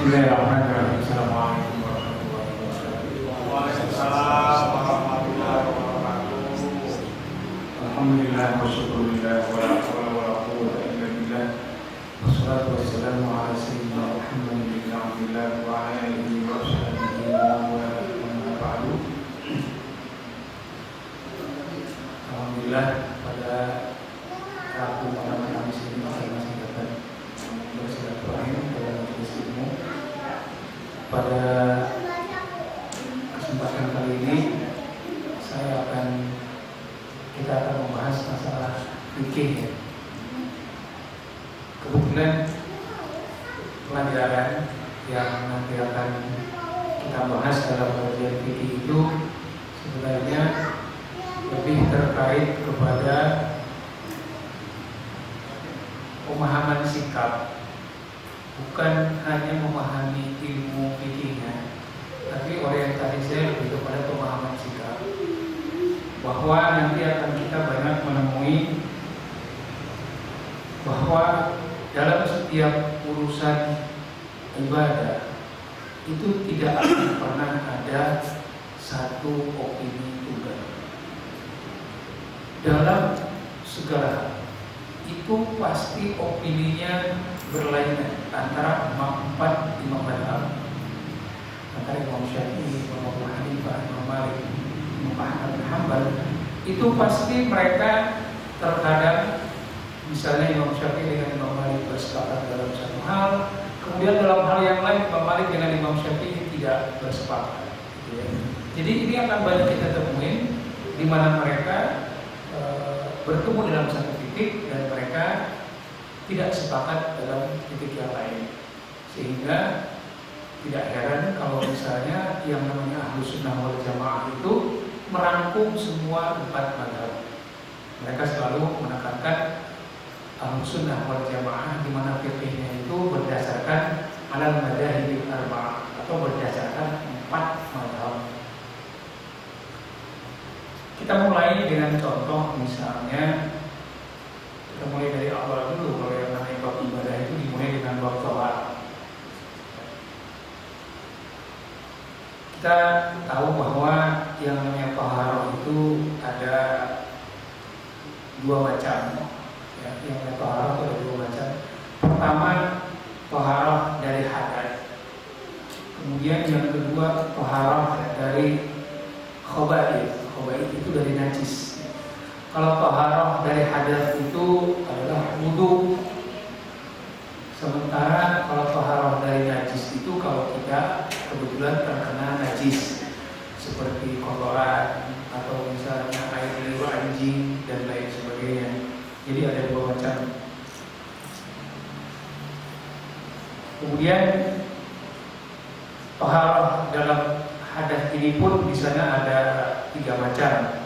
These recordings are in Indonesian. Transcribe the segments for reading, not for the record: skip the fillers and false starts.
Bismillahirrahmanirrahim. Assalamualaikum warahmatullahi wabarakatuh. Waalaikumsalam warahmatullahi wabarakatuh. Alhamdulillah wa syukurillah wa la hawla wa la quwwata illa billah. Wassalatu wassalamu ala sayyidina Muhammadin bin Abdillah wa ala alihi wa sahbihi wa man wala ba'du. Alhamdulillah pada Rabu malam Kamis ini kita masih dapat bersilaturahim dalam majelis ilmu. Pada kesempatan kali ini kita akan membahas masalah fikih. Kebetulan pelajaran yang nanti akan kita bahas dalam kajian fikih itu sebenarnya lebih terkait kepada pemahaman sikap, bukan hanya memahami ilmu fikihnya, tapi orientasi saya lebih kepada pemahaman sikap. Bahwa nanti akan kita banyak menemui bahwa dalam setiap urusan ibadah itu tidak akan pernah ada satu opini tunggal. Dalam segala hal itu pasti opininya berlainan antara empat imam madhab, antara Imam Syafi'i, Imam Abu Hanifah, Imam Malik, Imam Ahmad bin Hanbal. Itu pasti mereka terkadang misalnya Imam Syafi'i dengan Imam Malik bersepakat dalam satu hal, kemudian dalam hal yang lain Imam Malik dengan Imam Syafi'i tidak bersepakat, gitu ya. Jadi ini akan banyak kita temuin di mana mereka bertemu dalam satu titik dan mereka tidak sepakat dalam titik yang lain, sehingga tidak heran kalau misalnya yang namanya Ahlus Sunnah wal Jamaah itu merangkum semua empat mazhab. Mereka selalu menekankan Ahlus Sunnah wal Jamaah di mana fikihnya itu berdasarkan alal madzhabil arba'ah atau berdasarkan empat mazhab. Kita mulai dengan contoh, misalnya kita mulai dari awal dulu. Kalau yang namanya bab ibadah itu dimulai dengan bab sholat. Kita tahu bahwa yang namanya taharah itu ada dua macam. Ya, yang namanya taharah itu ada dua macam. Pertama, taharah dari hadas. Kemudian yang kedua, taharah dari khaba'ith. Khaba'ith itu dari najis. Kalau taharah dari hadas itu adalah wudu. Sementara kalau taharah dari najis itu kalau kita kebetulan terkena najis seperti kotoran atau misalnya air liur anjing dan lain sebagainya. Jadi ada dua macam. Kemudian taharah dalam hadas ini pun di sana ada tiga macam.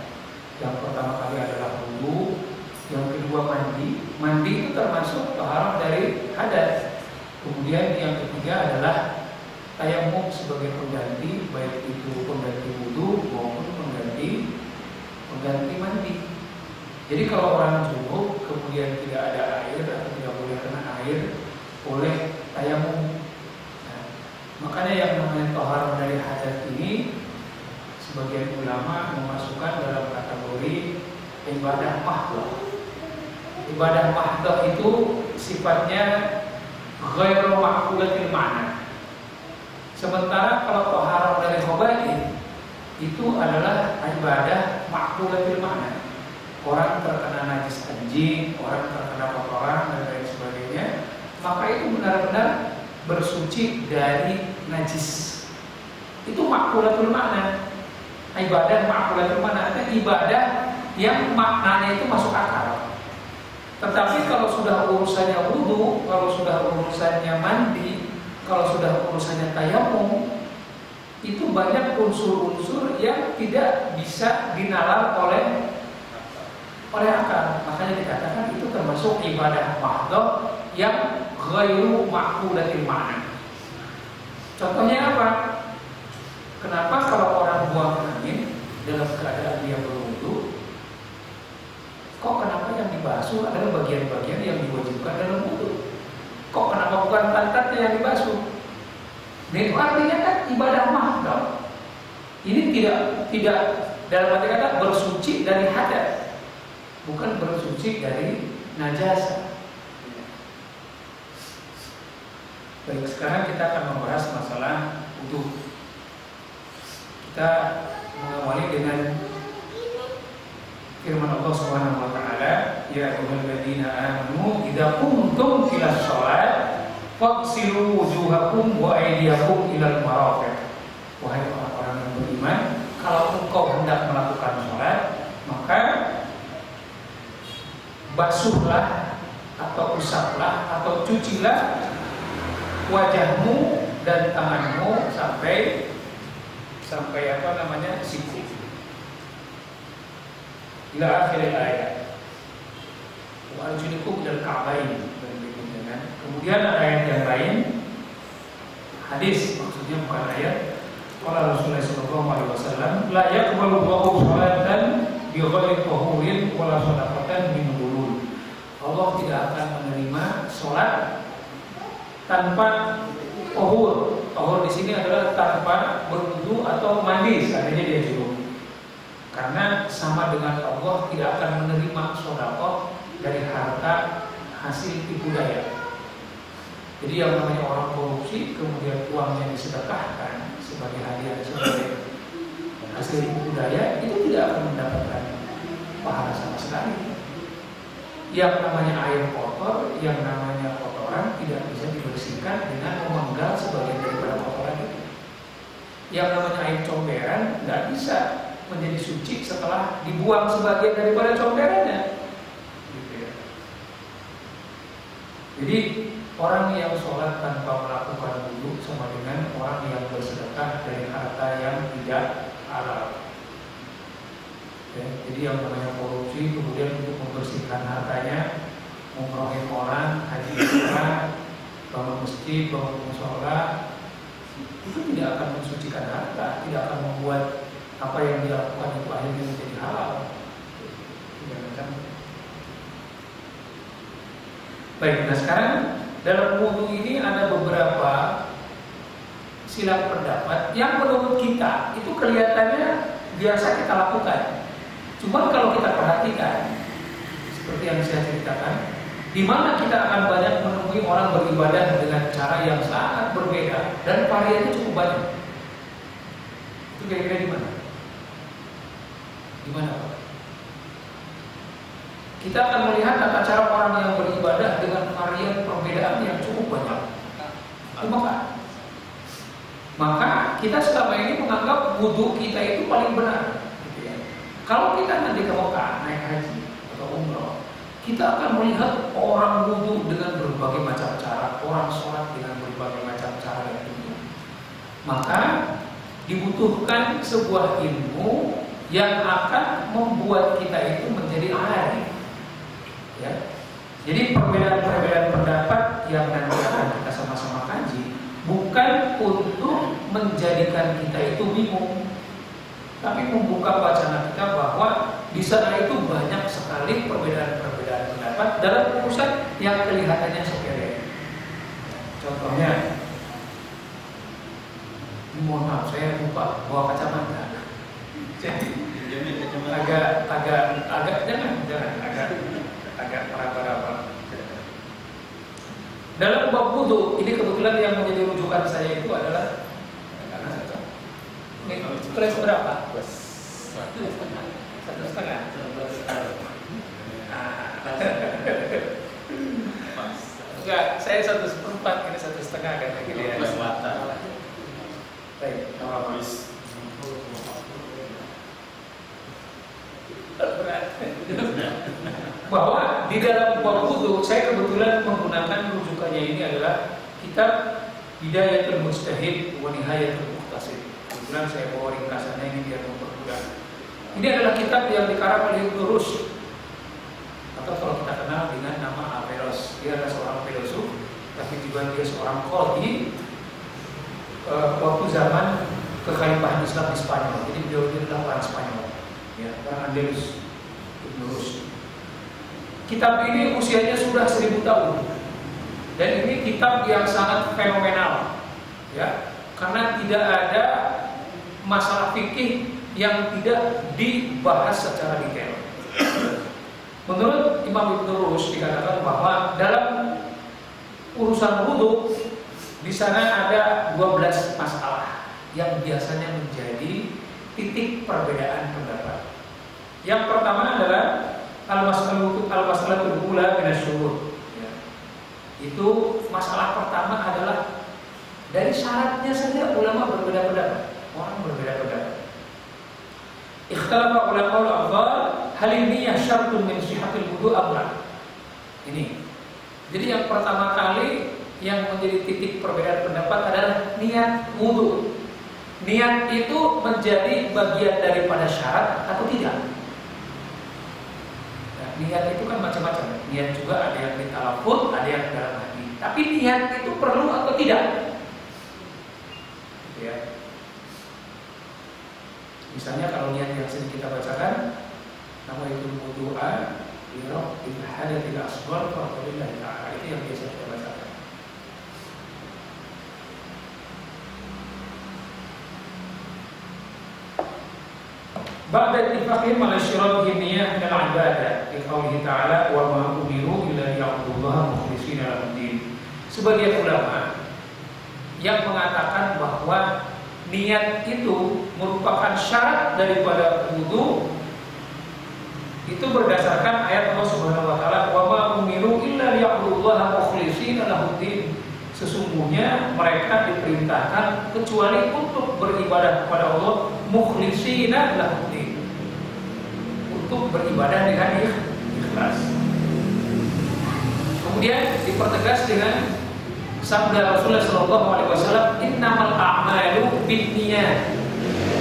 Yang pertama kali adalah wudu, yang kedua mandi. Mandi itu termasuk taharah dari hadas. Kemudian yang ketiga adalah tayamum sebagai pengganti, baik itu pengganti wudu maupun pengganti mandi. Jadi kalau orang junub kemudian tidak ada air atau tidak boleh kena air, boleh tayamum. Nah, makanya yang namanya taharah dari hadas ini sebagian ulama memasukkan dalam kategori ibadah mahdhah. Ibadah mahdhah itu sifatnya ghairu ma'qulatil ma'na. Sementara kalau taharah dari khaba'ith itu adalah ibadah ma'qulatil ma'na. Orang terkena najis anjing, orang terkena kotoran dan lain sebagainya, maka itu benar-benar bersuci dari najis. Itu ma'qulatul ma'na. Ibadah ma'qulatul ma'na adalah ibadah yang maknanya itu masuk akal. Tetapi kalau sudah urusannya wudu, kalau sudah urusannya mandi, kalau sudah urusannya tayamum, itu banyak unsur-unsur yang tidak bisa dinalar oleh akal. Makanya dikatakan itu termasuk ibadah mahdhah yang ghairu ma'qulatil ma'na. Contohnya apa? Kenapa kalau orang buang angin dalam keadaan dia berwudu, kok kenapa yang dibasuh adalah bagian-bagian yang diwajibkan dalam wudu? Kok kenapa bukan pantatnya yang dibasuh? Nah itu artinya kan ibadah mahdoh. Ini tidak dalam arti kata bersuci dari hadas, bukan bersuci dari najasa. Baik, sekarang kita akan membahas masalah wudu. Kita mengawali dengan firman Allah Subhanahu wa taala, ya ayyuhalladzina amanu idza qumtum ilas shalah faghsilu wujuhakum wa aydiyakum ilal marafiq. Wahai orang-orang yang beriman, kalau engkau hendak melakukan salat, maka basuhlah atau usaplah atau cucilah wajahmu dan tanganmu sampai siku. Ila akhir ayat. Wa arjulukum ilal ka'bayn. Kemudian ayat yang lain, hadis maksudnya bukan ayat. Qala Rasulullah sallallahu alaihi wasallam, la yaqbalu Allahu sholatan bi ghairi tahurin wala shadaqatan min ghulul. Allah tidak akan menerima salat tanpa tahur. Tahur di sini adalah tanpa berwudu atau mandi, seandainya dia junub. Karena sama dengan Allah tidak akan menerima sedekah dari harta hasil tipu daya. Jadi yang namanya orang korupsi kemudian uangnya disedekahkan sebagai hadiah sebagai hasil tipu daya, itu tidak akan mendapatkan pahala sama sekali. Yang namanya air kotor, yang namanya kotoran tidak bisa dibersihkan dengan memenggal sebagian daripada kotoran itu. Yang namanya air comberan nggak bisa menjadi suci setelah dibuang sebagian daripada comberannya. Gitu ya. Jadi orang yang sholat tanpa melakukan wudu sama dengan orang yang bersedekah dari harta yang tidak halal. Ya, jadi yang namanya korupsi kemudian untuk membersihkan hartanya, umrohin orang, haji orang, bangun masjid, bangun musola, itu tidak akan mensucikan harta, tidak akan membuat apa yang dilakukan itu akhirnya menjadi halal. Tidak macam. Baik, nah sekarang dalam wudu ini ada beberapa silang pendapat yang menurut kita itu kelihatannya biasa kita lakukan. Cuma kalau kita perhatikan, seperti yang saya ceritakan, di mana kita akan banyak menemui orang beribadah dengan cara yang sangat berbeda dan variannya cukup banyak. Itu kira-kira di mana? Di mana, Pak? Kita akan melihat tata cara orang yang beribadah dengan varian perbedaan yang cukup banyak. Itu maka kita selama ini menganggap wudu kita itu paling benar. Kalau kita nanti ke Mekah naik haji atau umroh, kita akan melihat orang wudu dengan berbagai macam cara, orang sholat dengan berbagai macam cara yang itu. Maka dibutuhkan sebuah ilmu yang akan membuat kita itu menjadi ahli. Ya. Jadi perbedaan-perbedaan pendapat yang nanti akan kita sama-sama kaji bukan untuk menjadikan kita itu bingung, tapi membuka wacana kita bahwa di sana itu banyak sekali perbedaan-perbedaan pendapat dalam urusan yang kelihatannya sepele. Contohnya, mohon maaf saya lupa bawa kacamata. Jadi agak meraba-raba. Dalam bab wudu ini kebetulan yang menjadi rujukan saya itu adalah ini kelas berapa? 1,5. Enggak, saya 1/4, ini 1,5 kan gitu ya. Baik, habis. Bahwa di dalam bab wudu saya kebetulan menggunakan rujukannya ini adalah kitab Bidayatul Mujtahid wa Nihayatul Muqtasid. Kebetulan saya bawa ringkasannya ini biar mempermudah. Ini adalah kitab yang dikarang oleh Ibnu Rushd, atau kalau kita kenal dengan nama Averroes. Dia adalah seorang filosof, tapi juga dia seorang qadhi waktu zaman kekhalifahan Islam di Spanyol. Jadi beliau adalah orang Spanyol, ya, orang Andalus, Ibnu Rushd. Kitab ini usianya sudah 1000 tahun, dan ini kitab yang sangat fenomenal, ya. karena tidak ada masalah fikih yang tidak dibahas secara detail. Menurut Imam Ibnu Rushd dikatakan bahwa dalam urusan wudu di sana ada 12 masalah yang biasanya menjadi titik perbedaan pendapat. Yang pertama adalah al-mas'alatul ula min asy-syurut. Itu masalah pertama adalah dari syaratnya saja ulama berbeda pendapat. Orang berbeda pendapat. Ikhtalafa ulama al-afdal hal ini syartun min sihhatil wudu amla. Ini. Jadi yang pertama kali yang menjadi titik perbedaan pendapat adalah niat wudu. Niat itu menjadi bagian daripada syarat atau tidak? Nah, niat itu kan macam-macam. Niat juga ada yang di talafut, ada yang dalam hati. Tapi niat itu perlu atau tidak? Ya. Misalnya kalau niat yang sering kita bacakan, nama itu wudu'a lirab bil hadatil asghar fa lillahi ta'ala. Itu yang biasa kita bacakan. Ba'da ittifaqihim ala syiratihi niyyah min al-ibadah li qoulihi ta'ala wa ma umiru illa liya'budullaha mukhlishina lahu-d-din. Sebagian ulama yang mengatakan bahwa niat itu merupakan syarat daripada wudu itu berdasarkan ayat Allah Subhanahu wa taala wa ma umiru illa liya'budullaha mukhlishina lahu-d-din. Sesungguhnya mereka diperintahkan kecuali untuk beribadah kepada Allah mukhlishina lahu-d-din, untuk beribadah dengan ikhlas. Kemudian dipertegas dengan sabda Rasulullah SAW, innamal a'malu binniyat,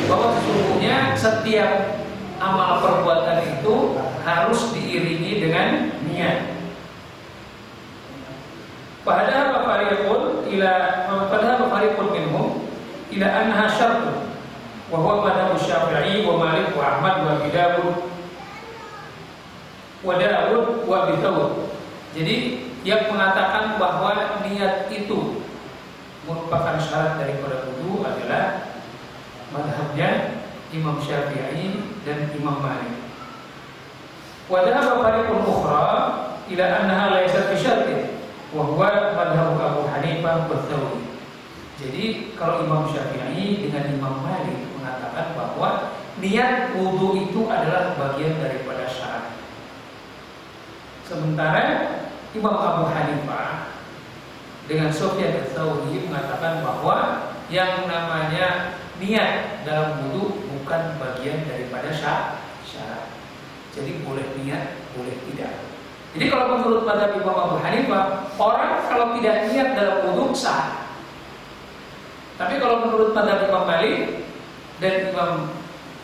bahwa sesungguhnya setiap amal perbuatan itu harus diiringi dengan niat. Padahal fariqun minhum ila anha syartun wa huwa madhhab Syafi'i wa Malik wa Ahmad wa Abi Dawud wa Abi Dawud. Jadi yang mengatakan bahwa niat itu merupakan syarat daripada wudu adalah madhabnya Imam Syafi'i dan Imam Malik. Wa dhahaba fariqun ukhra ila annaha laysat bi syartin wa huwa madhhab Abu Hanifah wa Tsawri. Jadi kalau Imam Syafi'i dengan Imam Malik mengatakan bahwa niat wudu itu adalah bagian daripada syarat. Sementara Imam Abu Hanifah dengan Sufyan ats-Tsauri mengatakan bahwa yang namanya niat dalam wudu bukan bagian daripada syarat. Jadi boleh niat, boleh tidak. Jadi kalau menurut mazhab Imam Abu Hanifah, orang kalau tidak niat dalam wudu sah. Tapi kalau menurut mazhab Imam Malik dan Imam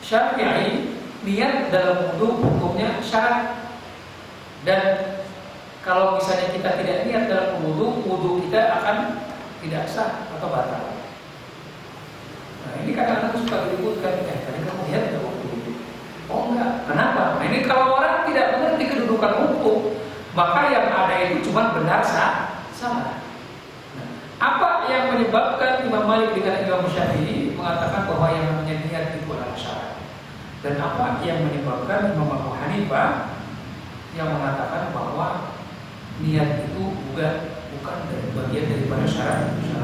Syafi'i, niat dalam wudu hukumnya syarat. Dan kalau misalnya kita tidak niat dalam wudu, wudu kita akan tidak sah atau batal. Nah ini kadang-kadang suka diributkan, tadi kamu niat dalam wudu. Oh enggak, kenapa? Nah ini kalau orang tidak mengerti kedudukan hukum, maka yang ada itu cuma benar salah. Nah, apa yang menyebabkan Imam Malik dengan Imam Syafi'i mengatakan bahwa yang namanya niat itu adalah syarat? Dan apa yang menyebabkan Imam Abu Hanifah yang mengatakan bahwa niat itu bukan bagian daripada syarat itu?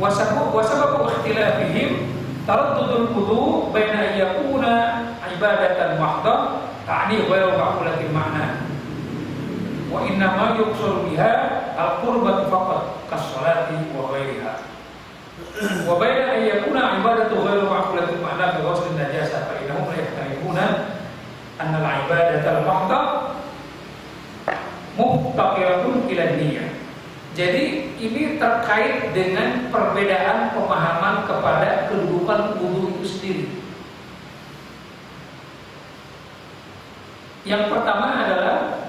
Wasababu ikhtilafihim taraddudul wudu baina yakuna ibadatan mahdhah ta'ni ghairu ma'qulatil ma'na wa inna ma yuqsadu biha al-qurbatu faqat kas-shalati wa ghairiha wa baina an yakuna ibadatu ghairu ma'qulatil ma'na bi ghusl najasah fa innahum la yahtamiluna anna al-ibadata al-mahdhah muftaqiratun ila niyyah. Jadi ini terkait dengan perbedaan pemahaman kepada kedudukan wudu itu sendiri. Yang pertama adalah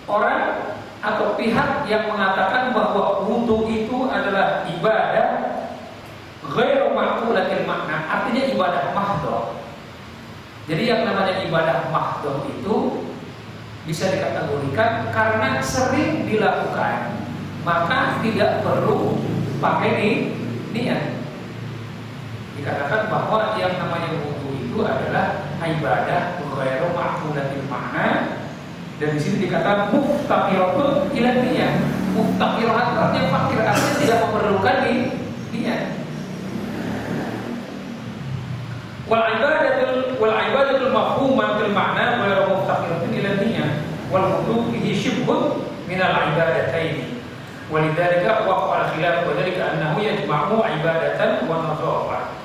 orang atau pihak yang mengatakan bahwa wudu itu adalah ibadah ghairu ma'qulatil makna, artinya ibadah mahdhah. Jadi yang namanya ibadah mahdhah itu bisa dikategorikan karena sering dilakukan, maka tidak perlu pakai niat. Dikatakan bahwa yang namanya wudu itu adalah ibadah ghairu ma'qulatil ma'na, dan di sini dikatakan muftaqiratun ila niyah. Muftaqirat artinya fakir, artinya tidak memerlukan niat. Wal ibadatul mafhumah bil ma'na ghairu muftaqiratun ila niyah wal wudu fihi syibhun min al ibadatayn. Walidzalika waqa'a al-khilaf wa dzalika annahu yajma'u ibadatan wa nadhafah.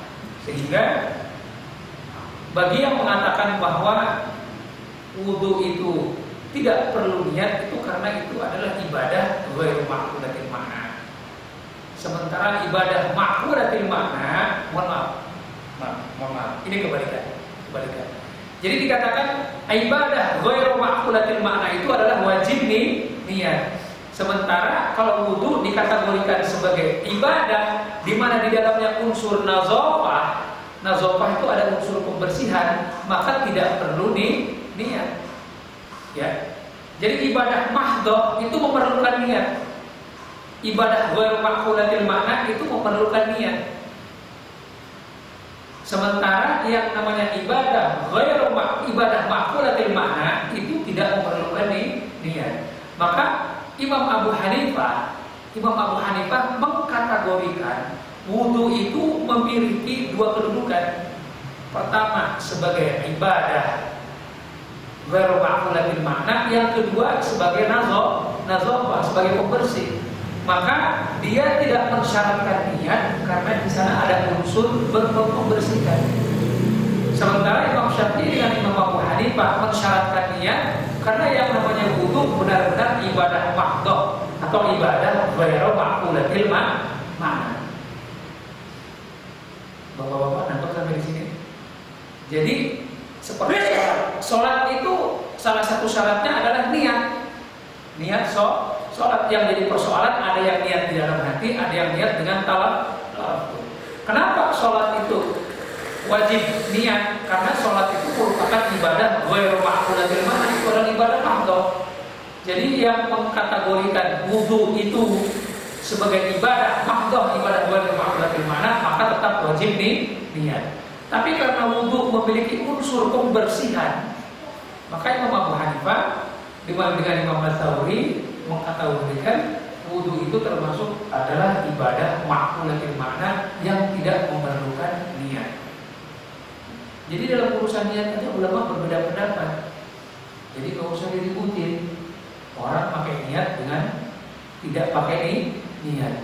Sehingga bagi yang mengatakan bahwa wudu itu tidak perlu niat, itu karena itu adalah ibadah ghairu ma'qulatil ma'na. Sementara ibadah ma'qulatil ma'na, mohon maaf, ini kebalikan. Jadi dikatakan ibadah ghairu ma'qulatil ma'na itu adalah wajib niat. Sementara kalau wudu dikategorikan sebagai ibadah di mana di dalamnya unsur nazafah itu ada unsur pembersihan, maka tidak perlu niat. Ya. Jadi ibadah mahdhah itu memerlukan niat. Ibadah ghairu ma'qulatil ma'na itu memerlukan niat. Sementara yang namanya ibadah ma'qulatil ma'na itu tidak memerlukan niat. Maka Imam Abu Hanifah mengkategorikan wudu itu memiliki dua kedudukan. Pertama sebagai ibadah ghairu ma'qulatil ma'na, yang kedua sebagai nazafah, sebagai pembersih. Maka dia tidak mensyaratkan niat karena di sana ada unsur membersihkan. Sementara Imam Syafi'i dengan Imam Abu Hanifah mensyaratkan niat karena yang namanya wudu benar-benar ibadah mahdhah atau ibadah ghairu ma'qulatil ma'na. Bapak-bapak nangkep sampai di sini? Jadi seperti sholat itu salah satu syaratnya adalah niat. Niat sholat yang jadi persoalan, ada yang niat di dalam hati, ada yang niat dengan talaffuz. Kenapa sholat itu wajib niat? Karena sholat itu merupakan ibadah ghairu ma'qulatil ma'na, itu adalah ibadah mahdhah. Jadi yang mengkategorikan wudu itu sebagai ibadah mahdhah, ibadah ghairu ma'qulatil ma'na, maka tetap wajib niat. Tapi karena wudu memiliki unsur pembersihan, maka Imam Abu Hanifah dengan Imam Ats-Tsauri mengkategorikan wudu itu termasuk adalah ibadah ma'qulatil ma'na yang tidak memerlukan niat. Jadi dalam urusan niat aja ulama berbeda pendapat. Jadi nggak usah diributin. Orang pakai niat dengan tidak pakai niat.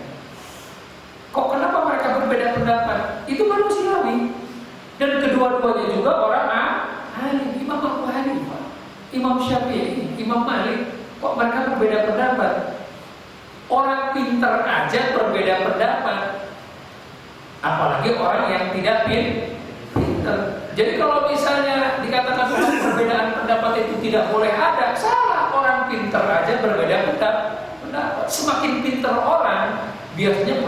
Kok kenapa mereka berbeda pendapat? Itu manusiawi. Dan kedua-duanya juga orang ahli. Imam Abu Hanifah, Imam Syafi'i, Imam Malik. Kok mereka berbeda pendapat? Orang pintar aja berbeda pendapat, apalagi orang yang tidak pintar. Jadi kalau misalnya dikatakan perbedaan pendapat itu tidak boleh ada, salah. Orang pintar aja berbeda pendapat. Semakin pintar orang, biasanya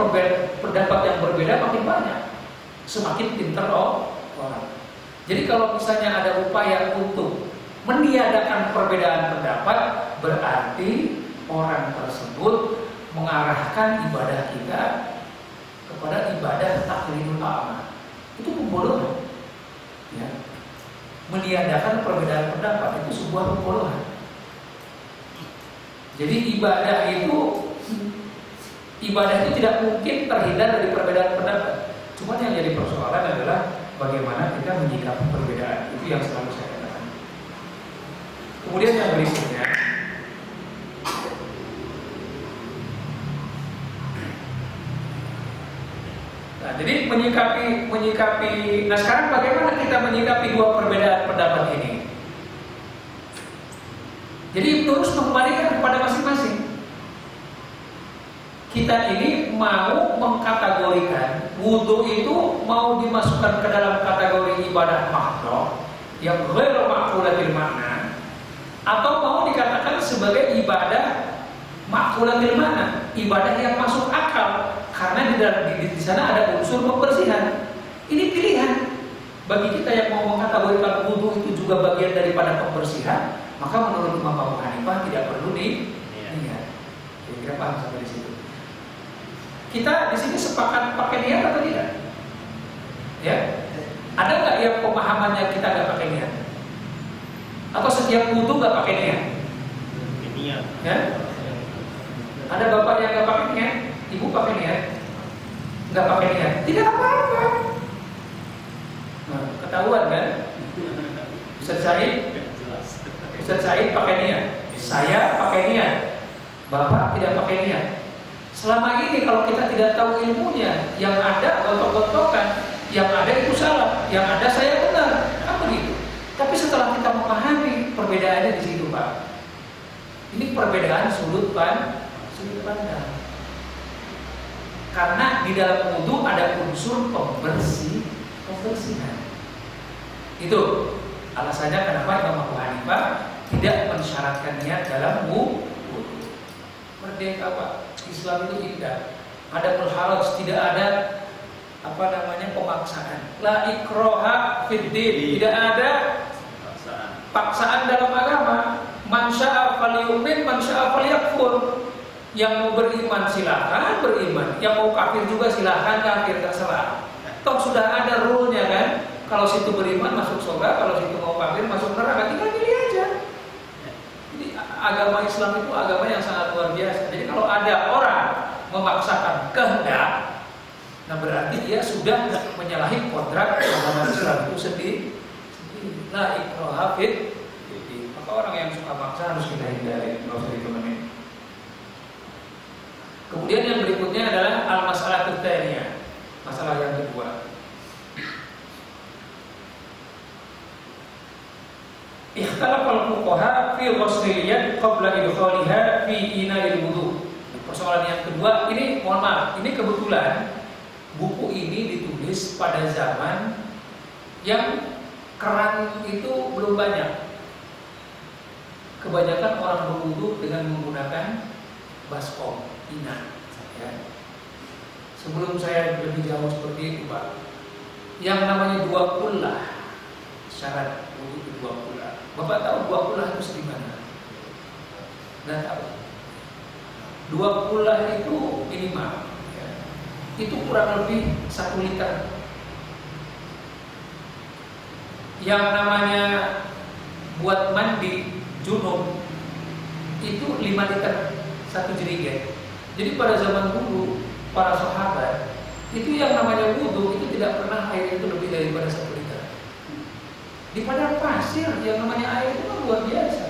pendapat yang berbeda makin banyak. Semakin pintar orang. Jadi kalau misalnya ada upaya untuk meniadakan perbedaan pendapat, berarti orang tersebut mengarahkan ibadah kita kepada ibadah taklidul a'ma. Itu pembodohan. Ya. Meniadakan perbedaan pendapat itu sebuah pembodohan. Jadi ibadah itu tidak mungkin terhindar dari perbedaan pendapat. Cuma yang jadi persoalan adalah bagaimana kita menyikapi perbedaan. Itu yang selalu saya katakan. Kemudian yang berikutnya, nah, jadi menyikapi. Nah sekarang bagaimana kita menyikapi dua perbedaan pendapat ini? Jadi terus mengembalikan kepada masing-masing. Kita ini mau mengkategorikan wudu itu mau dimasukkan ke dalam kategori ibadah mahdhah yang ghairu ma'qulatil ma'na, atau mau dikatakan sebagai ibadah ma'qulatil ma'na, ibadah yang masuk akal karena di sana ada unsur pembersihan. Ini pilihan. Bagi kita yang mau mengkategorikan wudu itu juga bagian daripada pembersihan, maka menurut Imam Abu Hanifah tidak perlu niat. Kira-kira paham sampai di situ. Kita di sini sepakat pakai niat atau tidak? Ya, ada nggak yang pemahamannya kita nggak pakai niat? Atau setiap wudu nggak pakai niat? Niat. Ya? Ada bapak yang nggak pakai niat, ibu pakai niat, nggak pakai niat, tidak apa-apa. Nah, ketahuan kan? Ustaz Said pakai niat, saya pakai niat, bapak tidak pakai niat. Selama ini kalau kita tidak tahu ilmunya, yang ada gontok-gontokan, yang ada itu salah, yang ada saya benar, kan begitu. Tapi setelah kita memahami perbedaannya di situ, Pak. Ini perbedaan sudut pandang. Karena di dalam wudu ada unsur pembersihan. Itu alasannya kenapa Imam Abu Hanifah tidak mensyaratkan niat dalam wudu. Merdeka, Pak. Islam itu indah. Ada mulharaj, tidak ada pemaksaan. La ikroha fiddin, tidak ada paksaan dalam agama. Man syaa falyu'min, man syaa falyakfur. Yang mau beriman silakan beriman, yang mau kafir juga silakan kafir, terserah. Toh sudah ada rule-nya kan? Kalau situ beriman masuk surga, kalau situ mau kafir masuk neraka, tinggal pilih aja. Jadi agama Islam itu agama yang sangat luar biasa. Jadi kalau ada orang memaksakan kehendak, nah berarti dia sudah menyalahi kodrat agama Islam itu sendiri. La ikraha fid din. Maka orang yang suka maksa harus kita hindari, nggak usah ditemenin. Kemudian yang berikutnya adalah al-masalah tsaniyah, masalah yang kedua. Ikhtalafa al-fuqaha fi ghuslil yad qabla idkhaliha fi ina'il wudu. Persoalan yang kedua ini, mohon maaf, ini kebetulan buku ini ditulis pada zaman yang keran itu belum banyak. Kebanyakan orang berwudu dengan menggunakan baskom, ina. Ya. Sebelum saya lebih jauh seperti itu, Pak, yang namanya dua kullah, syarat wudu itu dua kullah. Bapak tahu dua kullah itu segimana? Nggak tahu. Dua kullah itu minimal, ya. Itu kurang lebih 1 liter. Yang namanya buat mandi junub itu 5 liter 1 jerigen. Jadi pada zaman dulu para sahabat itu yang namanya wudu itu tidak pernah air itu lebih daripada 1 liter. Di padang pasir yang namanya air itu kan luar biasa.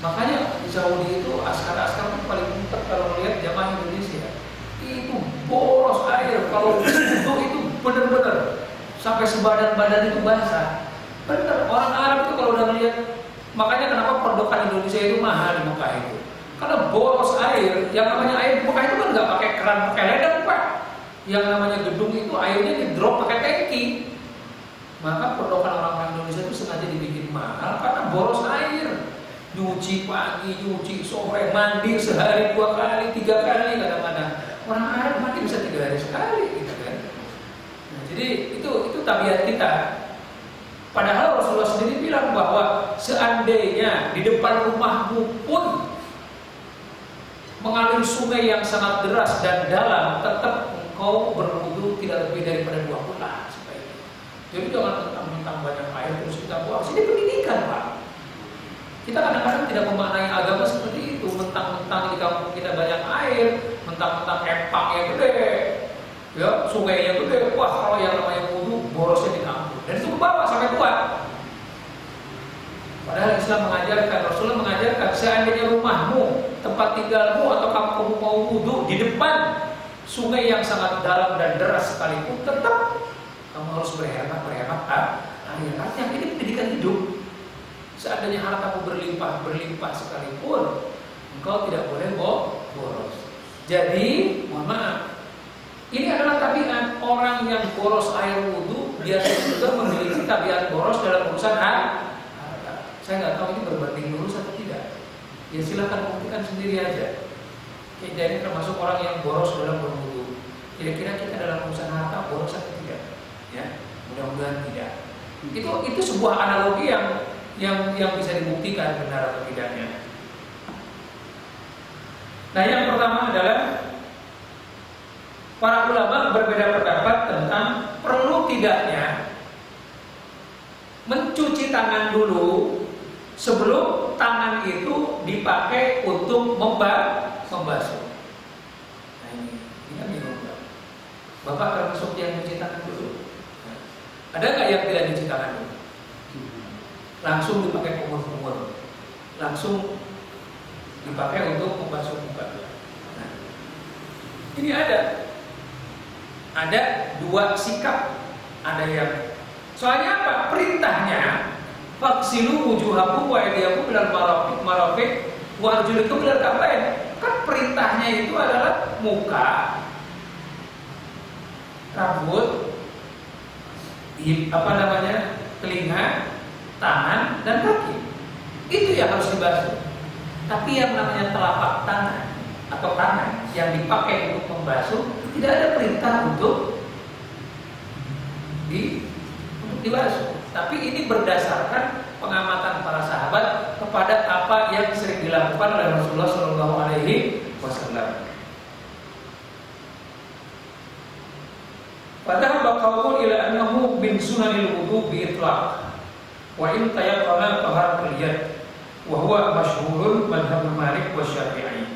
Makanya di Saudi itu askar-askar itu paling pintar kalau melihat jamaah Indonesia. Itu boros air, kalau itu benar-benar sampai sebadan-badan itu basah. Benar, orang Arab itu kalau udah melihat, makanya kenapa pondokan Indonesia itu mahal di Mekah itu. Karena boros air, yang namanya air di Mekah itu kan nggak pakai keran, pakai ledeng, Pak. Yang namanya gedung itu airnya di drop pakai tangki. Maka pondokan orang-orang Indonesia itu sengaja dibikin mahal karena boros air. Nyuci pagi, nyuci sore, mandi sehari 2 kali, 3 kali kadang-kadang. Orang Arab mandi bisa 3 hari sekali, gitu kan. Nah, jadi itu tabiat kita. Padahal Rasulullah sendiri bilang bahwa seandainya di depan rumahmu pun mengalir sungai yang sangat deras dan dalam, tetap engkau berwudu tidak lebih daripada 2 kullah. Jadi jangan mentang-mentang banyak air terus kita buang. Ini pendidikan, Pak. Kita kadang-kadang tidak memaknai agama seperti itu. Mentang-mentang di kampung kita banyak air, mentang-mentang empangnya gede, ya sungainya gede. Wah, kalau yang namanya wudu borosnya ditampung. Dan itu ke bawah sampai kuat. Padahal Islam mengajarkan, Rasulullah mengajarkan, seandainya rumahmu, tempat tinggalmu atau kamu mau wudu di depan sungai yang sangat dalam dan deras sekalipun, tetap kamu harus berhemat air. Artinya ini pendidikan hidup. Seandainya hartamu berlimpah sekalipun, engkau tidak boleh boros. Jadi, mohon maaf, ini adalah tabiat orang yang boros air wudu, biasanya juga memiliki tabiat boros dalam urusan harta. Saya nggak tahu ini berbanding lurus atau tidak. Ya silahkan buktikan sendiri aja. Jadi termasuk orang yang boros dalam berwudu. Kira-kira kita dalam urusan harta boros atau tidak? Ya, mudah-mudahan tidak. Itu sebuah analogi yang bisa dibuktikan benar atau tidaknya. Nah, yang pertama adalah para ulama berbeda pendapat tentang perlu tidaknya mencuci tangan dulu sebelum tangan itu dipakai untuk membasuh. Nah ini kan bingung. Bapak termasuk yang cuci tangan dulu? Nah, ada nggak yang tidak cuci tangan dulu? Langsung dipakai kumur-kumur, langsung dipakai untuk membasuh muka. Nah, ini ada dua sikap. Ada yang soalnya apa? Perintahnya faksilu wujuhakum wa aydiyakum ilal marafiq wa arjulakum ilal ka'bain. Kan perintahnya itu adalah muka, rambut, telinga, tangan dan kaki. Itu yang harus dibasuh. Tapi yang namanya telapak tangan atau tangan yang dipakai untuk membasuh tidak ada perintah untuk dibasuh. Tapi ini berdasarkan pengamatan para sahabat kepada apa yang sering dilakukan oleh Rasulullah Shallallahu Alaihi Wasallam. Padahal baqaul ila annahu min sunanil wudu bi itlaq wa in tayaqqana taharatul yad wa huwa masyhurun madhhab Malik wa Syafi'i.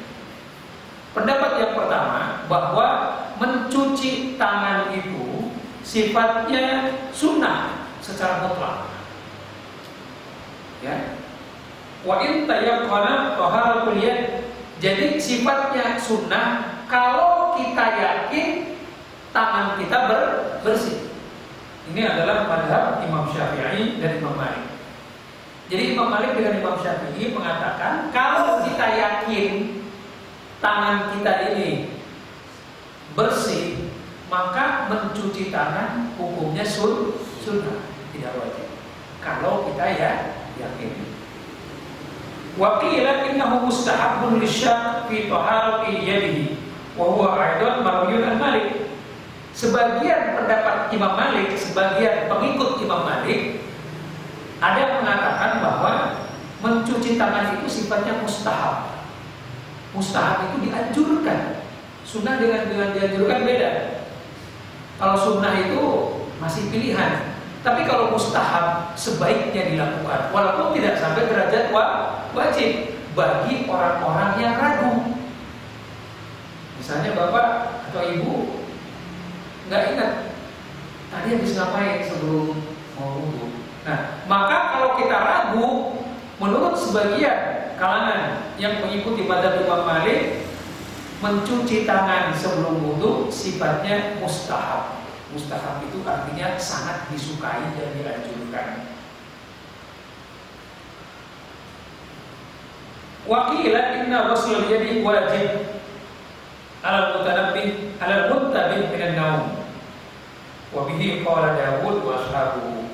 Pendapat yang pertama bahwa mencuci tangan itu sifatnya sunnah secara mutlak. Ya. Wa in tayaqqana taharatul yad, jadi sifatnya sunnah kalau kita yakin tangan kita bersih. Ini adalah madhab Imam Syafi'i dan Imam Malik. Jadi Imam Malik dengan Imam Syafi'i mengatakan kalau kita yakin tangan kita ini bersih, maka mencuci tangan hukumnya sunnah, tidak wajib. Kalau kita yakin. Wa qila innahu mustahabun lisyak fi taharati yadihi wa huwa aidan marwiyun al-Malik. Sebagian pendapat Imam Malik, sebagian pengikut Imam Malik ada yang mengatakan bahwa mencuci tangan itu sifatnya mustahab. Mustahab itu dianjurkan. Sunnah dengan dianjurkan beda. Kalau sunnah itu masih pilihan, tapi kalau mustahab sebaiknya dilakukan, walaupun tidak sampai derajat wajib bagi orang-orang yang ragu. Misalnya bapak atau ibu nggak ingat tadi habis ngapain sebelum mau wudu. Nah, maka kalau kita ragu, menurut sebagian kalangan yang mengikuti mazhab Imam Malik, mencuci tangan sebelum wudu sifatnya mustahab. Mustahab itu artinya sangat disukai dan dianjurkan. Wa qila inna ghusl yadi wajib al-mutanabbih al-muntabih minan naum. Wa bihi qala Dawud wa ashabuhu.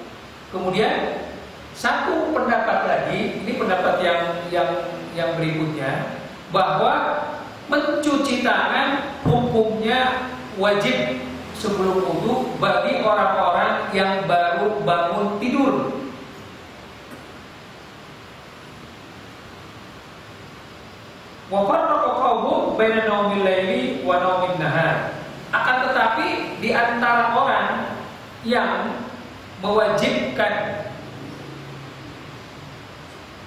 Kemudian satu pendapat lagi, ini pendapat yang berikutnya, bahwa mencuci tangan hukumnya wajib sebelum wudu bagi orang-orang yang baru bangun tidur. Wa farraqa qaum baina naumil laili wa naumin nahar. Akan tetapi di antara orang yang mewajibkan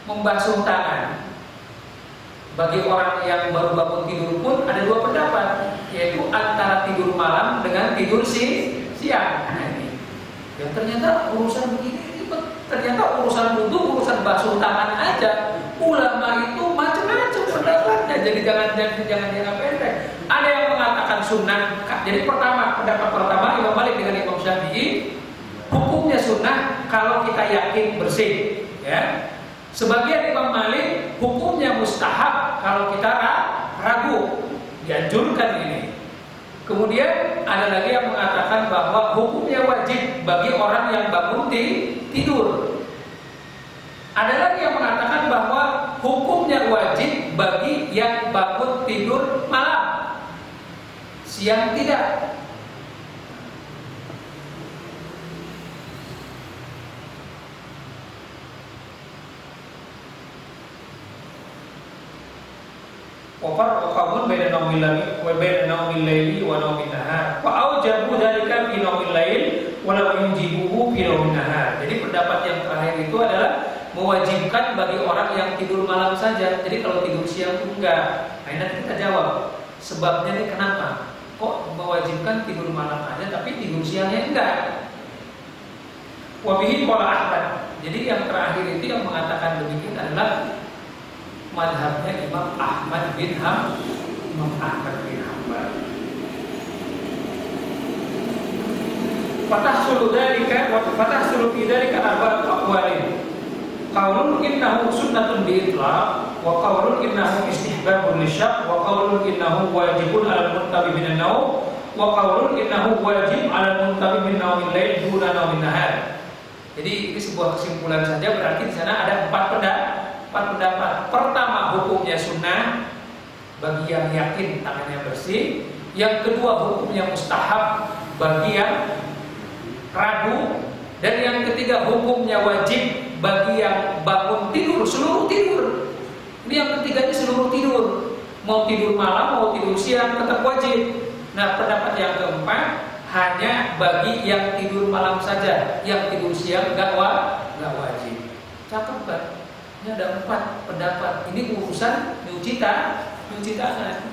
membasuh tangan bagi orang yang baru bangun tidur pun ada dua pendapat, yaitu antara tidur malam dengan tidur siang. Nah, ini ya, ternyata urusan begini ternyata urusan wudu, urusan basuh tangan aja ulama itu macam-macam pendapatnya. Jadi jangan dianggap pendek. Ada yang mengatakan sunnah. Jadi pendapat pertama Imam Malik dengan Imam Syafi'i, hukumnya sunnah kalau kita yakin bersih, ya. Sebagian Imam Malik hukumnya mustahab kalau kita ragu, dianjurkan ini. Kemudian ada lagi yang mengatakan bahwa hukumnya wajib bagi orang yang bangun tidur. Ada lagi yang mengatakan bahwa hukumnya wajib bagi yang bangun tidur malam, siang tidak. Wafarraqu qaumun baina naumil laili wa naumin nahar. walau yujibuhu fi naumin nahar. Jadi pendapat yang terakhir itu adalah mewajibkan bagi orang yang tidur malam saja. Jadi kalau tidur siang itu enggak. Nah, nanti kita jawab sebabnya ini kenapa? Kok mewajibkan tidur malam aja tapi tidur siangnya enggak? Wabihi qala Ahmad. Jadi yang terakhir itu yang mengatakan demikian adalah madhabnya Imam Ahmad bin Hanbal. Fatahsulu fi dzalika arba'atu aqwalin. Qaulun innahu sunnatun bi'itlaq, wa qaulun innahu istihbabun lisyak, wa qaulun innahu wajibun 'alal muntabi minan naum, wa qaulun innahu wajib 'alal muntabi min naumil lail duna naumin nahar. Jadi ini sebuah kesimpulan saja, berarti di sana ada empat pendapat. Pertama, hukumnya sunnah bagi yang yakin tangannya bersih. Yang kedua, hukumnya mustahab bagi yang ragu. Dan yang ketiga, hukumnya wajib bagi yang bangun tidur, seluruh tidur. Ini yang ketiganya seluruh tidur. Mau tidur malam, mau tidur siang, tetap wajib. Nah, pendapat yang keempat, hanya bagi yang tidur malam saja. Yang tidur siang nggak wajib. Cakep kan? Ini ada 4 pendapat. Ini urusan nyuci tangan.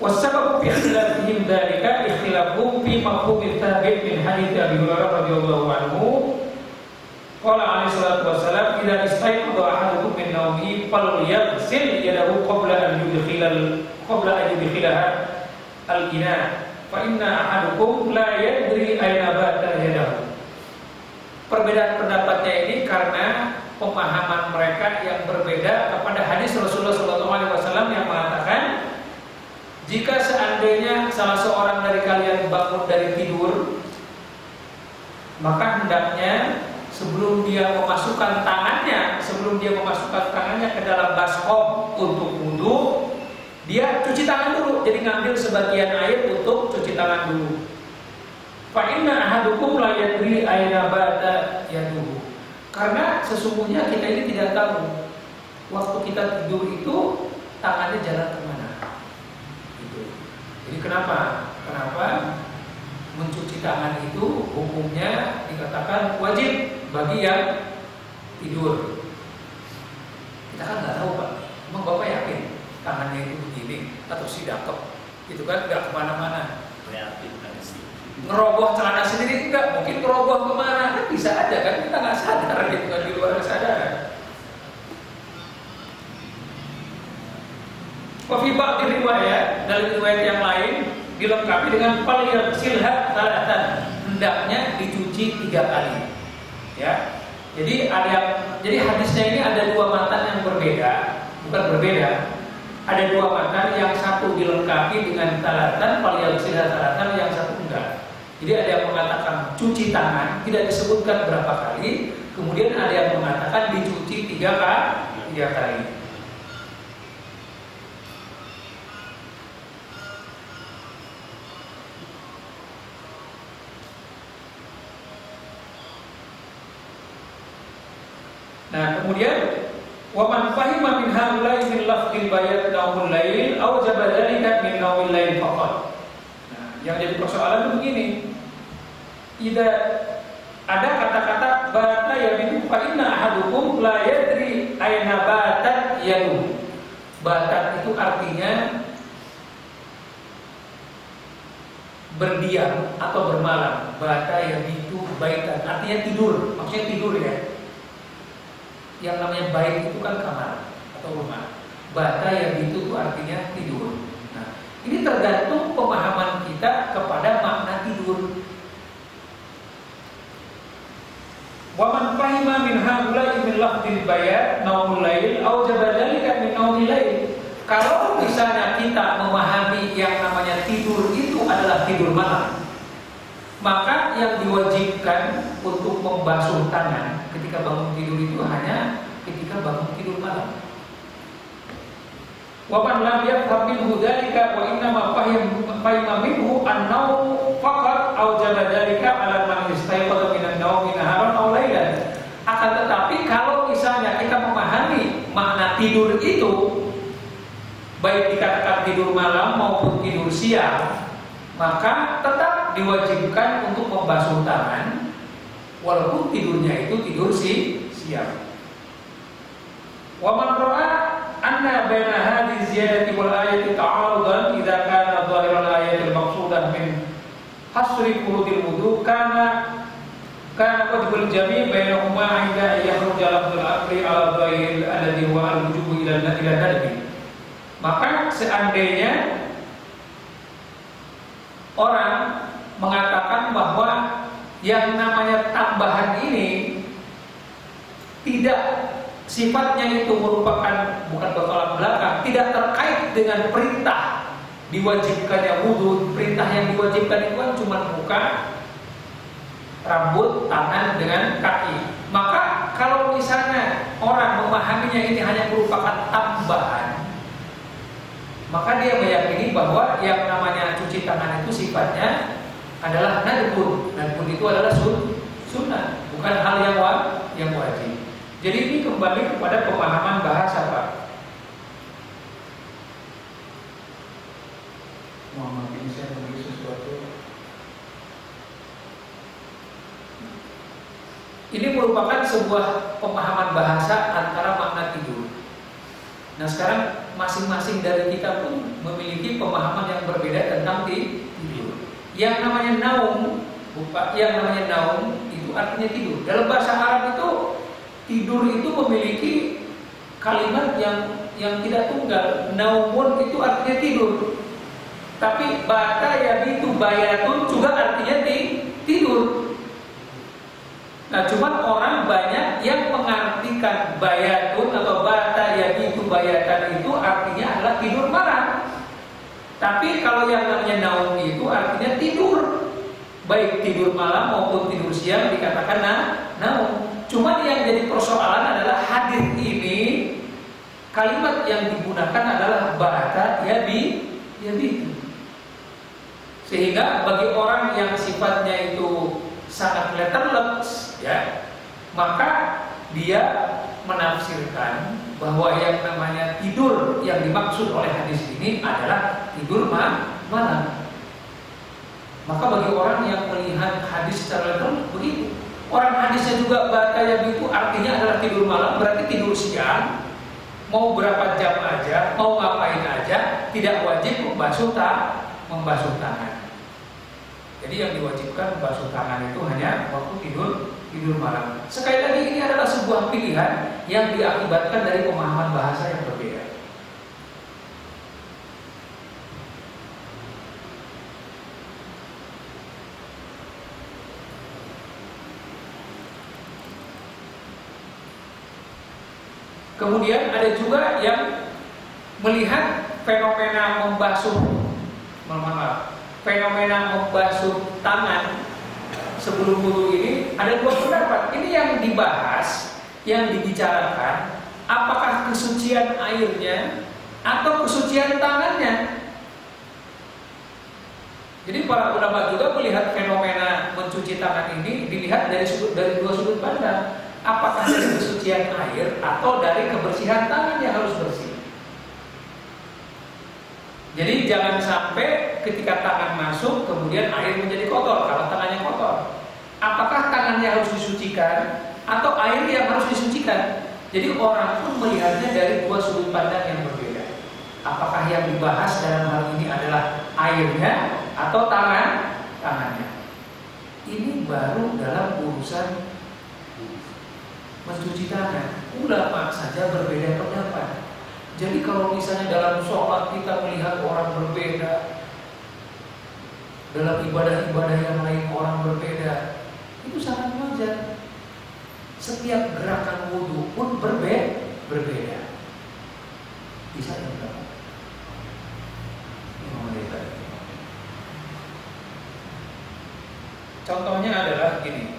Wasababu fi ikhtilafihim dzalika ikhtilafu fi mafhumi tsabit min hadits Abi Hurairah radhiyallahu anhu. Qala alaihi salatu wassalam, "Idza istayqadha ahadukum min nawmihi falyaghsil yadahu qabla an yudkhilaha al-ina, fa inna ahadukum la yadri ayna bata yadahu." Perbedaan pendapatnya ini karena pemahaman mereka yang berbeda kepada hadis Rasulullah SAW yang mengatakan, jika seandainya salah seorang dari kalian bangun dari tidur, maka hendaknya sebelum dia memasukkan tangannya ke dalam baskom untuk wudu, dia cuci tangan dulu. Jadi ngambil sebagian air untuk cuci tangan dulu. Fa inna ahadukum la yadri ayna bata yaduhu. Karena sesungguhnya kita ini tidak tahu waktu kita tidur itu tangannya jalan kemana. Gitu. Jadi kenapa mencuci tangan itu hukumnya dikatakan wajib bagi yang tidur. Kita kan nggak tahu, Pak. Emang Bapak yakin tangannya itu begini atau sidakep? Itu kan nggak kemana-mana. Ngeroboh celana sendiri enggak, mungkin ngeroboh kemana kan bisa aja kan, kita nggak sadar gitu kan, di luar kesadaran. Wafi ba'di riwayat, dalam riwayat yang lain dilengkapi dengan falyaghsilha thalathan, hendaknya dicuci 3 kali. Ya. Jadi hadisnya ini ada 2 matan yang berbeda, bukan berbeda. Ada 2 matan, yang satu dilengkapi dengan thalathan falyaghsilha thalathan, yang satu enggak. Jadi ada yang mengatakan cuci tangan, tidak disebutkan berapa kali. Kemudian ada yang mengatakan dicuci 3 kali. Nah, kemudian wa man fahima min haula'i min lafdil bayat naumul lail aw jabadalika min naumil lail faqat. Nah, yang jadi persoalan itu begini. Tidak ada kata-kata bata yabitu fa inna ahadukum la yadri aina batat yadu. Batat itu artinya berdiam atau bermalam. Bata yabitu baitan artinya tidur, maksudnya tidur ya. Yang namanya bait itu kan kamar atau rumah. Bata yabitu itu artinya tidur. Nah, ini tergantung pemahaman kita kepada makna tidur. Wa man fahima min haula'i min lafdil bayat naumul lail aw jabadalika min naumil lail. Kalau misalnya kita memahami yang namanya tidur itu adalah tidur malam, maka yang diwajibkan untuk membasuh tangan ketika bangun tidur itu hanya ketika bangun tidur malam. Wa man lam yafham minhu dzalika wa inna ma fahima minhu an-naum faqat aw jabadalika ala man istayqadha min an-naumi naharan aw lailan. Akan tetapi kalau misalnya kita memahami makna tidur itu, baik dikatakan tidur malam maupun tidur siang, maka tetap diwajibkan untuk membasuh tangan walaupun tidurnya itu tidur siang. Wa man ra'a anna baina hadhihi ziyadati wal ayati ta'arudan idza kana dhahirul ayati al-maqsudah min hasri furudil wudu kana wajibul jami' bainahuma 'inda yakhruja lafzul amri ala dhahir alladhi huwa al-wujubu ila nadbi. Maka seandainya orang mengatakan bahwa yang namanya tambahan ini tidak sifatnya itu merupakan bukan bertolak belakang, tidak terkait dengan perintah diwajibkannya wudu. Perintah yang diwajibkan itu kan cuma muka, rambut, tangan dengan kaki. Maka kalau misalnya orang memahaminya ini hanya merupakan tambahan, maka dia meyakini bahwa yang namanya cuci tangan itu sifatnya adalah nadbun. Nadbun itu adalah sunnah, bukan hal yang wajib. Jadi ini kembali kepada pemahaman bahasa, Pak. Muhammad ini saya menulis sesuatu. Ini merupakan sebuah pemahaman bahasa antara makna tidur. Nah sekarang masing-masing dari kita pun memiliki pemahaman yang berbeda tentang tidur. Yang namanya naum, itu artinya tidur. Dalam bahasa Arab itu tidur itu memiliki kalimat yang tidak tunggal. Naumun itu artinya tidur. Tapi bata yabitu bayatun juga artinya tidur. Nah, cuman orang banyak yang mengartikan bayatun atau bata yabitu bayatan itu artinya adalah tidur malam. Tapi kalau yang namanya naum itu artinya tidur. Baik tidur malam maupun tidur siang dikatakan naum. Cuman yang jadi persoalan adalah hadis ini kalimat yang digunakan adalah bata yabitu. Sehingga bagi orang yang sifatnya itu sangat letterless, ya, maka dia menafsirkan bahwa yang namanya tidur yang dimaksud oleh hadis ini adalah tidur malam. Maka bagi orang yang melihat hadis secara letterless begitu. Orang hadisnya juga bataya itu artinya adalah tidur malam, berarti tidur siang, mau berapa jam aja, mau ngapain aja, tidak wajib membasuh tangan. Jadi yang diwajibkan membasuh tangan itu hanya waktu tidur malam. Sekali lagi ini adalah sebuah pilihan yang diakibatkan dari pemahaman bahasa yang berbeda. Kemudian ada juga yang melihat fenomena membasuh tangan sebelum wudu ini ada dua pendapat. Ini yang dibahas, yang dibicarakan, apakah kesucian airnya atau kesucian tangannya. Jadi para ulama juga melihat fenomena mencuci tangan ini dilihat dari dua sudut pandang. Apakah dari kesucian air atau dari kebersihan tangan yang harus bersih. Jadi jangan sampai ketika tangan masuk kemudian air menjadi kotor kalau tangannya kotor. Apakah tangannya harus disucikan atau air yang harus disucikan? Jadi orang pun melihatnya dari dua sudut pandang yang berbeda. Apakah yang dibahas dalam hal ini adalah airnya atau tangannya? Ini baru dalam urusan mencuci tangan. Ulama saja berbeda pendapat. Jadi kalau misalnya dalam sholat kita melihat orang berbeda, dalam ibadah-ibadah yang lain orang berbeda, itu sangat wajar. Setiap gerakan wudu pun berbeda. Bisa enggak? Contohnya adalah gini.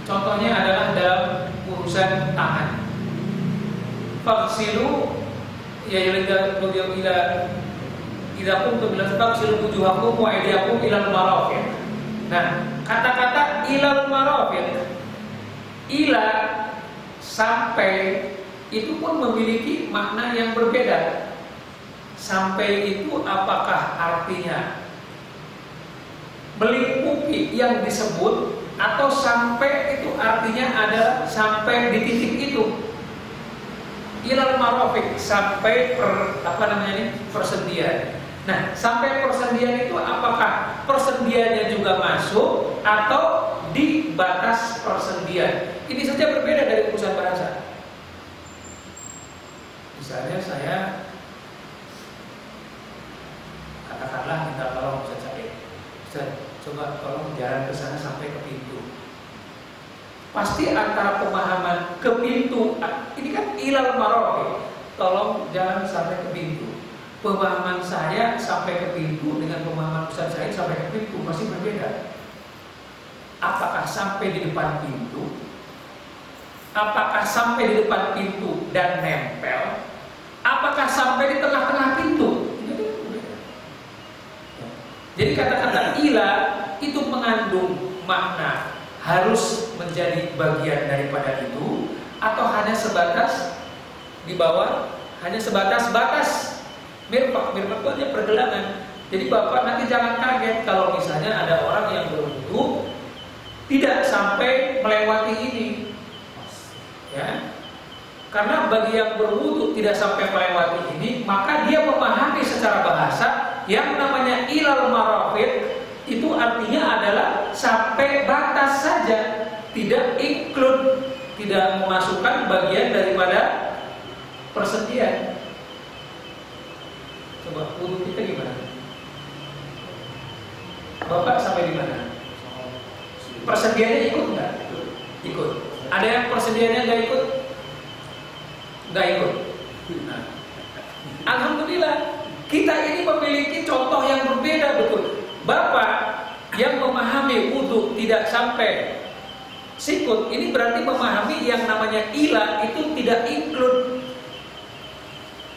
Contohnya adalah dalam urusan tangan. Faghsilu ya ila idza kuntum taghsilu wujuhakum wa aydiyakum ila al-marafiq. Nah, kata-kata ilal marafiq, ila sampai itu pun memiliki makna yang berbeda. Sampai itu apakah artinya melingkupi yang disebut, atau sampai itu artinya adalah sampai di titik itu, ilal marafiq, sampai persendian. Nah, sampai persendian itu apakah persendiannya juga masuk atau di batas persendian? Ini saja berbeda dari urusan bahasa. Misalnya saya katakanlah minta tolong Ustaz Said, Ustaz, coba tolong jalan ke sana sampai ke pintu. Pasti antara pemahaman ke pintu, ini kan ilal marafiq, tolong jalan sampai ke pintu. Pemahaman saya sampai ke pintu dengan pemahaman Ustaz Said sampai ke pintu masih berbeda. Apakah sampai di depan pintu? Apakah sampai di depan pintu dan nempel? Apakah sampai di tengah-tengah pintu? Jadi kata-kata ila itu mengandung makna harus menjadi bagian daripada itu, atau hanya sebatas di bawah, hanya sebatas mirfaq itu hanya pergelangan. Jadi Bapak nanti jangan kaget kalau misalnya ada orang yang berwudu tidak sampai melewati ini, ya. Karena bagi yang berwudu tidak sampai melewati ini, maka dia memahami secara bahasa yang namanya ilal marafiq itu artinya adalah sampai batas saja, tidak include, tidak memasukkan bagian daripada persendian. Coba wudu kita gimana? Bapak sampai di mana? Persendiannya ikut nggak? Ikut. Ada yang persendiannya nggak ikut? Nggak ikut. Nah, alhamdulillah kita ini memiliki contoh yang berbeda betul. Bapak yang memahami wudu tidak sampai sikut, ini berarti memahami yang namanya ila itu tidak include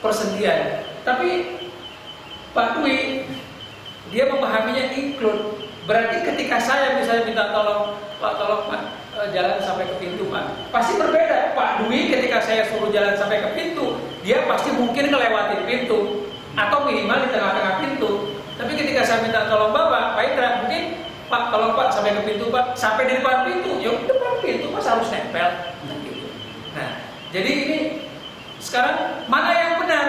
persendian. Tapi Pak Dwi dia memahaminya include. Berarti ketika saya misalnya minta tolong Pak jalan sampai ke pintu Pak, pasti berbeda. Pak Dwi ketika saya suruh jalan sampai ke pintu, dia pasti mungkin ngelewatin pintu atau minimal di tengah-tengah pintu. Tapi ketika saya minta tolong Bapak Indra, mungkin Pak tolong Pak sampai ke pintu Pak, sampai di depan pintu, ya depan pintu Mas harus nempel. Nah, jadi ini sekarang mana yang benar,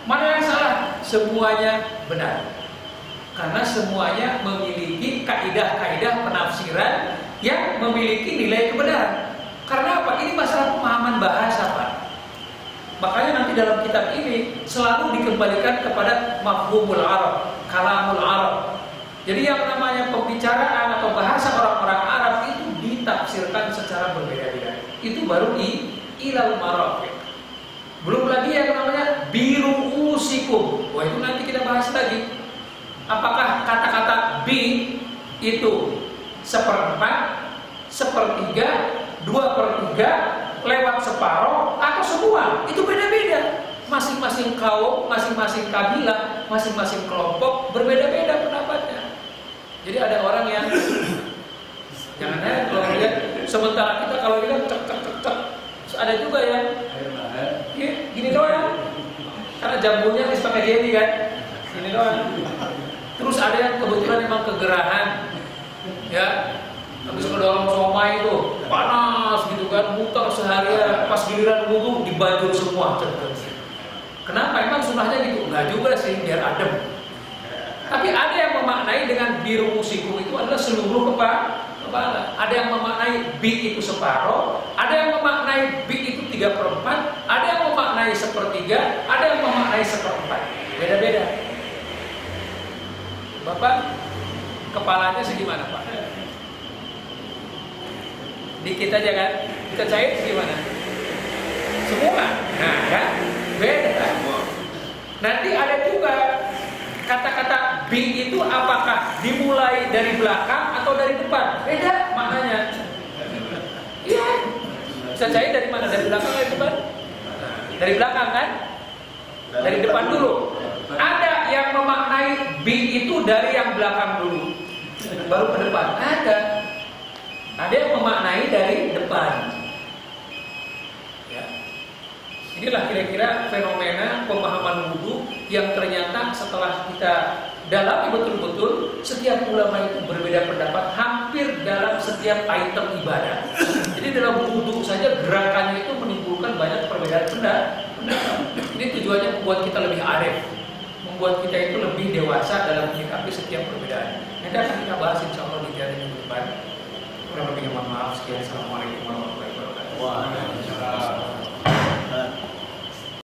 mana yang salah? Semuanya benar. Karena semuanya memiliki kaidah-kaidah penafsiran yang memiliki nilai kebenaran. Karena apa? Ini masalah pemahaman bahasa, Pak. Makanya nanti dalam kitab ini selalu dikembalikan kepada mafhumul Arab, kalamul Arab. Jadi yang namanya pembicaraan atau bahasa orang-orang Arab itu ditafsirkan secara berbeda-beda. Itu baru ilal marafiq. Belum lagi yang namanya biru usikum. Wah, itu nanti kita bahas lagi. Apakah kata-kata bi itu 1/4, 1/3, 2/3, lewat separuh, atau semua? Itu beda-beda. Masing-masing kaum, masing-masing kabilah, masing-masing kelompok berbeda-beda pendapatnya. Jadi ada orang yang jangan kalau lihat sementara kita kalau lihat cek. Ada juga yang gini doang. Karena jambunya habis pakai jelly kan. Gini doang. Terus ada yang kebetulan memang kegerahan, ya, habis ngedorong somai itu panas gitu kan, muter seharian, pas giliran wudu dibajur semua. Kenapa? Emang sunnahnya gitu? Enggak juga sih, biar adem. Tapi ada yang memaknai dengan biru musikum itu adalah seluruh kepala. Ada yang memaknai bi itu separuh, ada yang memaknai bi itu 3/4, ada yang memaknai 1/3, ada yang memaknai 1/4. Beda-beda. Bapak, kepalanya segimana Pak? Dikit aja kan? Kita cair segimana? Semua. Nah kan? Beda. Nanti ada juga kata-kata bi itu apakah dimulai dari belakang atau dari depan? Beda maknanya. Iya. Bisa cair dari mana? Dari belakang atau dari depan? Dari belakang kan? Dari depan dulu. Ada yang memaknai bi itu dari yang belakang dulu, baru ke depan. Ada yang memaknai dari depan. Ya. Inilah kira-kira fenomena pemahaman wudhu yang ternyata setelah kita dalami betul-betul, setiap ulama itu berbeda pendapat hampir dalam setiap item ibadah. Jadi dalam wudhu saja gerakannya itu menimbulkan banyak perbedaan pendapat. Ini tujuannya membuat kita lebih arif, membuat kita itu lebih dewasa dalam menyikapi setiap perbedaan. Nanti akan kita bahas insya Allah di minggu depan. Kurang lebihnya mohon maaf. Sekian. Assalamualaikum warahmatullahi wabarakatuh. Waalaikumsalam.